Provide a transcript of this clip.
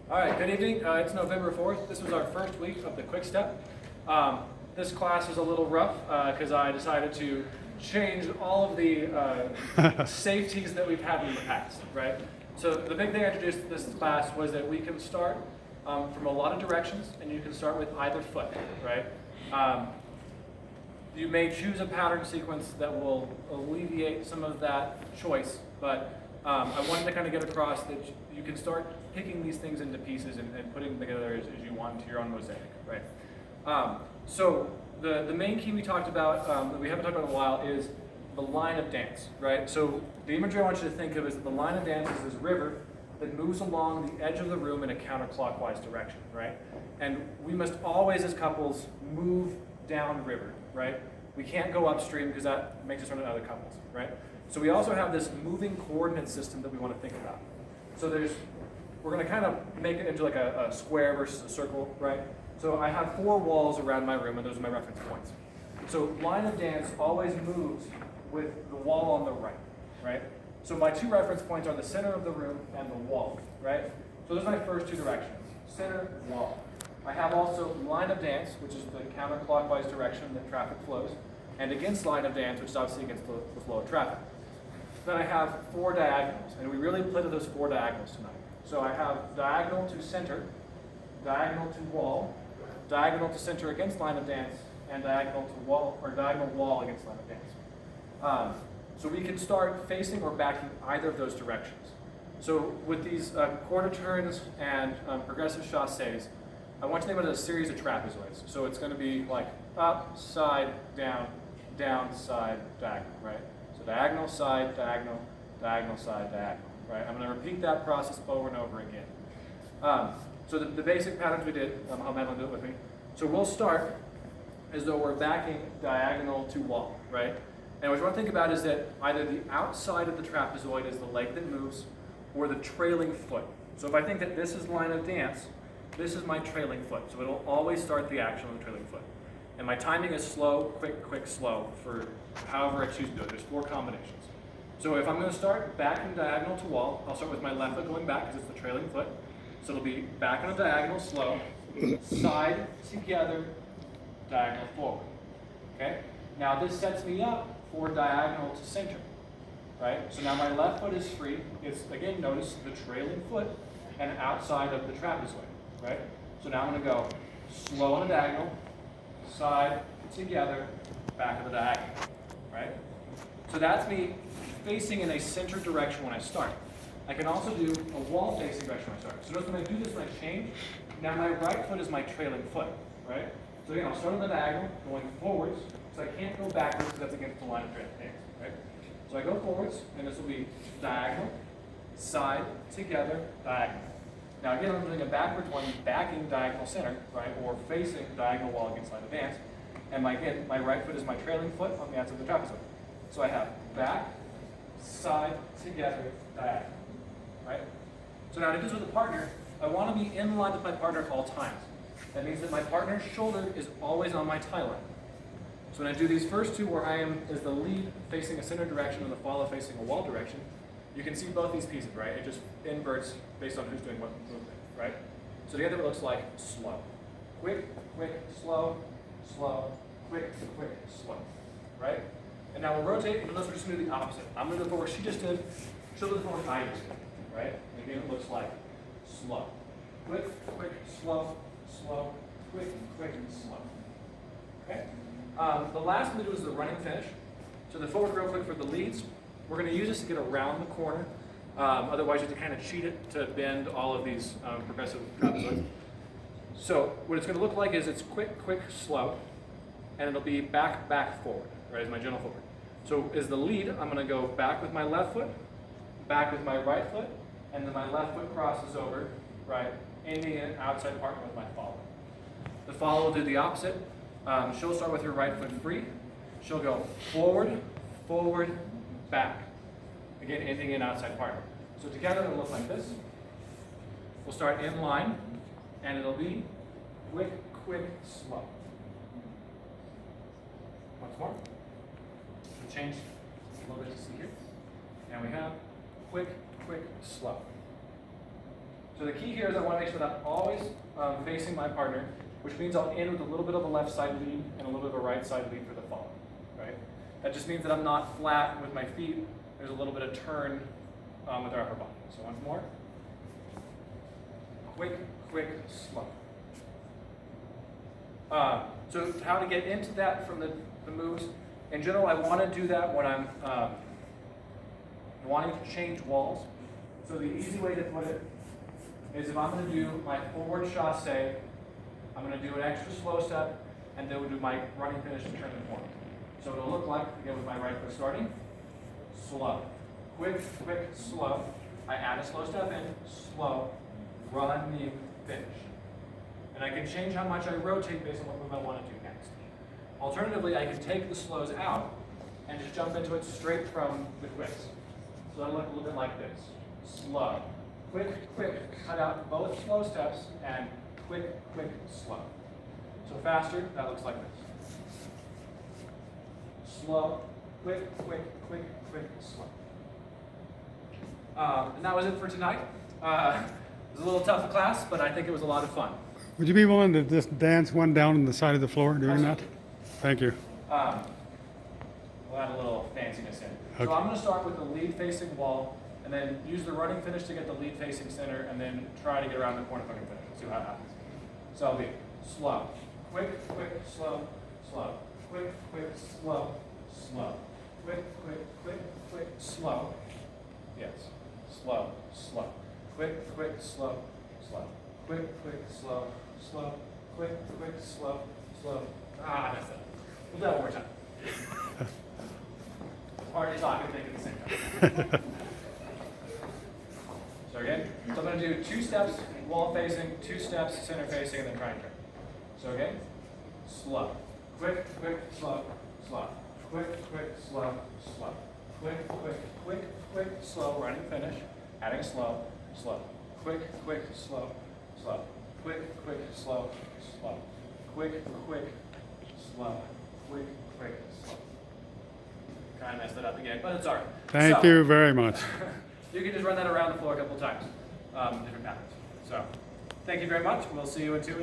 All right, good evening. It's November 4th. This was our first week of the Quickstep. This class was a little rough because I decided to change all of the safeties that we've had in the past, right? So the big thing I introduced to this class was that we can start from a lot of directions, and you can start with either foot, right? You may choose a pattern sequence that will alleviate some of that choice, but I wanted to kind of get across that you can start picking these things into pieces and putting them together as you want into your own mosaic, right? So the main key we talked about, that we haven't talked about in a while, is the line of dance, right? So the imagery I want you to think of is that the line of dance is this river that moves along the edge of the room in a counterclockwise direction, right? And we must always, as couples, move downriver, right? We can't go upstream because that makes us run into other couples, right? So we also have this moving coordinate system that we want to think about. So we're going to kind of make it into like a square versus a circle, right? So I have 4 walls around my room, and those are my reference points. So line of dance always moves with the wall on the right? So my 2 reference points are the center of the room and the wall, right? So those are my first 2 directions, center, wall. I have also line of dance, which is the counterclockwise direction that traffic flows, and against line of dance, which is obviously against the flow of traffic. Then I have 4 diagonals, and we really play to those 4 diagonals tonight. So I have diagonal to center, diagonal to wall, diagonal to center against line of dance, and diagonal to wall, or diagonal wall against line of dance. So we can start facing or backing either of those directions. So with these quarter turns and progressive chassés, I want you to think about it as a series of trapezoids. So it's going to be like up, side, down, side, diagonal, right? So diagonal, side, diagonal, diagonal, side, diagonal, right? I'm going to repeat that process over and over again. So the basic patterns we did, I'll have Madeline do it with me. So we'll start as though we're backing diagonal to wall, right? And what you want to think about is that either the outside of the trapezoid is the leg that moves, or the trailing foot. So if I think that this is line of dance, this is my trailing foot. So it'll always start the action on the trailing foot. And my timing is slow, quick, slow, for however I choose to do it. There's 4 combinations. So if I'm going to start backing diagonal to wall, I'll start with my left foot going back because it's the trailing foot. So it'll be back on a diagonal, slow, side, together, diagonal forward. Okay? Now this sets me up for diagonal to center. Right? So now my left foot is free. It's, again, notice the trailing foot and outside of the trapezoid. Right? So now I'm going to go slow on a diagonal, side, together, back of the diagonal. Right? So that's me facing in a center direction when I start. I can also do a wall facing direction when I start. So notice when I do this, when I change, now my right foot is my trailing foot. Right? So again, I'll start on the diagonal, going forwards, so I can't go backwards because that's against the line of dance. Right? So I go forwards, and this will be diagonal, side, together, diagonal. Now again, I'm doing a backwards one, backing diagonal center, right, or facing diagonal wall against line of dance. And my right foot is my trailing foot on the outside of the trapezoid. So I have back, side, together, diagonal, right? So now to do this with a partner, I want to be in line with my partner at all times. That means that my partner's shoulder is always on my tie line. So when I do these first 2 where I am as the lead facing a center direction and the follow facing a wall direction, you can see both these pieces, right? It just inverts based on who's doing what movement, right? So together it looks like slow. Quick, slow, quick, slow, right? And now we'll rotate, and notice we're just going to do the opposite. I'm going to go forward she just did, she'll do the forward I just did, right? And again, it looks like slow. Quick, slow, quick, slow. Okay? The last one we do is the running finish. So the forward real quick for the leads. We're going to use this to get around the corner. Otherwise, you have to kind of cheat it to bend all of these progressive trapezoids. So what it's going to look like is it's quick, slow, and it'll be back, forward, right, as my general forward. So as the lead, I'm going to go back with my left foot, back with my right foot, and then my left foot crosses over, right, ending an outside partner with my follow. The follow will do the opposite. She'll start with her right foot free. She'll go forward, back. Again, ending in outside partner. So together it'll look like this. We'll start in line, and it'll be quick, slow. Once more. We'll change a little bit to see here. And we have quick, slow. So the key here is I want to make sure that I'm always facing my partner, which means I'll end with a little bit of a left side lead and a little bit of a right side lead for the fall, right? That just means that I'm not flat with my feet. There's a little bit of turn with our upper body. So once more. Quick, quick, slow. So how to get into that from the moves. In general, I want to do that when I'm wanting to change walls. So the easy way to put it is if I'm going to do my forward chassé, I'm going to do an extra slow step, and then we'll do my running finish to turn the corner. So it'll look like, again with my right foot starting, slow. Quick, quick, slow. I add a slow step in, slow, running finish. And I can change how much I rotate based on what move I want to do next. Alternatively, I can take the slows out and just jump into it straight from the quicks. So that'll look a little bit like this. Slow. Quick, quick, cut out both slow steps, and quick, quick, slow. So faster, that looks like this. Slow, quick, quick, quick, quick, slow. And that was it for tonight. It was a little tough a class, but I think it was a lot of fun. Would you be willing to just dance one down on the side of the floor doing that? Thank you. We'll add a little fanciness in. Okay. So I'm going to start with the lead facing wall, and then use the running finish to get the lead facing center, and then try to get around the corner fucking finish. See how it happens. So I'll be slow, quick, quick, slow, slow, quick, quick, slow, slow, quick, quick, quick, quick, slow. Yes, slow, slow, quick, quick, slow, slow, quick, quick, slow, slow, quick, quick, slow, slow. Ah, that's it. We'll do that one more time. It's hard to talk and think at the same time. So again, so I'm going to do 2 steps, wall facing, 2 steps, center facing, and then try and turn. So again, slow, quick, quick, slow, slow, quick, quick, slow, slow, quick, quick, quick, quick, slow, running finish, adding slow, slow, quick, quick, slow, slow, quick, quick, slow, slow, quick, quick, slow, quick, quick, slow. Kind of messed it up again, but it's all right. Thank you very much. You can just run that around the floor a couple times, different patterns. So, thank you very much. We'll see you in 2 weeks.